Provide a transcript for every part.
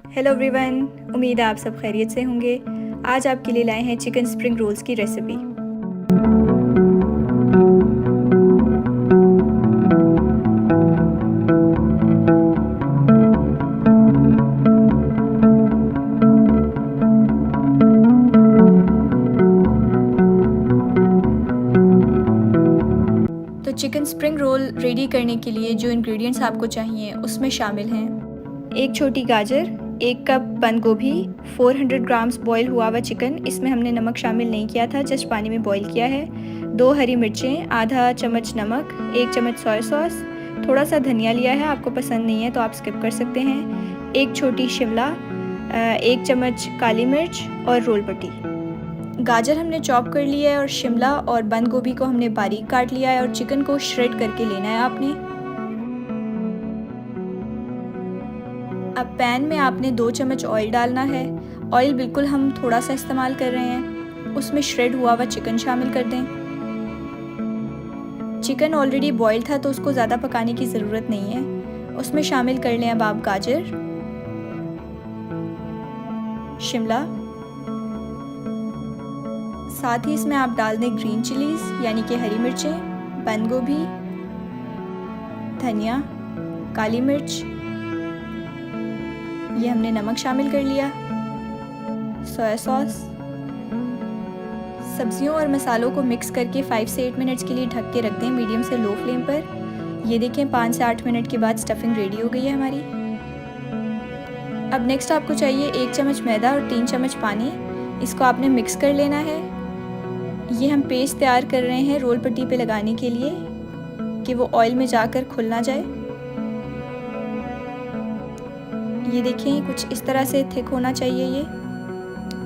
Hello everyone, उम्मीद है आप सब खैरियत से होंगे। आज आपके लिए लाए हैं चिकन स्प्रिंग रोल्स की रेसिपी। तो चिकन स्प्रिंग रोल रेडी करने के लिए जो इंग्रेडिएंट्स आपको चाहिए उसमें शामिल हैं एक छोटी गाजर, 1 कप बंद गोभी, 400 ग्राम्स बॉयल हुआ हुआ चिकन, इसमें हमने नमक शामिल नहीं किया था, जस्ट पानी में बॉईल किया है, 2 हरी मिर्चें, आधा चम्मच नमक, 1 चम्मच सोया सॉस, थोड़ा सा धनिया लिया है, आपको पसंद नहीं है तो आप स्किप कर सकते हैं, 1 छोटी शिमला, 1 चम्मच काली मिर्च और रोल पट्टी। गाजर हमने चॉप कर लिया है और शिमला और बंद गोभी को हमने बारीक काट लिया है और चिकन को श्रेड करके लेना है आपने। अब पैन में आपने 2 चम्मच ऑयल डालना है। ऑयल बिल्कुल हम थोड़ा सा इस्तेमाल कर रहे हैं। उसमें श्रेड हुआ हुआ चिकन शामिल कर दें। चिकन ऑलरेडी बॉयल था तो उसको ज़्यादा पकाने की ज़रूरत नहीं है। उसमें शामिल कर लें अब आप गाजर, शिमला, साथ ही इसमें आप डाल दें ग्रीन चिलीज़ यानी कि हरी मिर्चें, बंद गोभी, धनिया, काली मिर्च, ये हमने नमक शामिल कर लिया, सोया सॉस। सब्जियों और मसालों को मिक्स करके 5 से 8 मिनट्स के लिए ढक के रख दें मीडियम से लो फ्लेम पर। ये देखें 5 से 8 मिनट के बाद स्टफिंग रेडी हो गई है हमारी। अब नेक्स्ट आपको चाहिए 1 चम्मच मैदा और 3 चम्मच पानी। इसको आपने मिक्स कर लेना है। ये हम पेस्ट तैयार कर रहे हैं रोल पट्टी पे लगाने के लिए कि वो ऑयल में जाकर खुल ना जाए। ये देखें कुछ इस तरह से थिक होना चाहिए ये।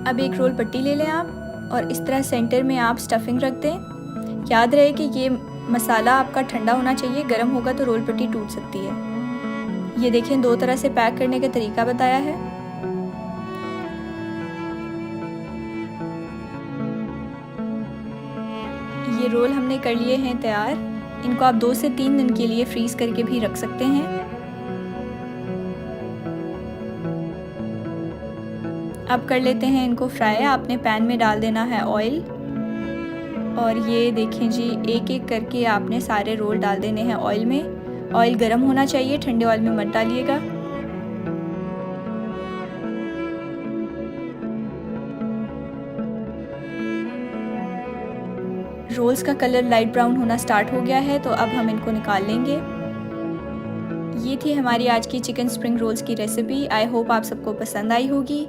अब एक रोल पट्टी ले लें आप और इस तरह सेंटर में आप स्टफिंग रख दें। याद रहे कि ये मसाला आपका ठंडा होना चाहिए, गर्म होगा तो रोल पट्टी टूट सकती है। ये देखें 2 तरह से पैक करने का तरीका बताया है। ये रोल हमने कर लिए हैं तैयार। इनको आप 2 से 3 दिन के लिए फ्रीज करके भी रख सकते हैं। अब कर लेते हैं इनको फ्राई। आपने पैन में डाल देना है ऑयल और ये देखें जी एक एक करके आपने सारे रोल डाल देने हैं ऑयल में। ऑयल गर्म होना चाहिए, ठंडे ऑयल में मत डालिएगा। रोल्स का कलर लाइट ब्राउन होना स्टार्ट हो गया है तो अब हम इनको निकाल लेंगे। ये थी हमारी आज की चिकन स्प्रिंग रोल्स की रेसिपी। आई होप आप सबको पसंद आई होगी।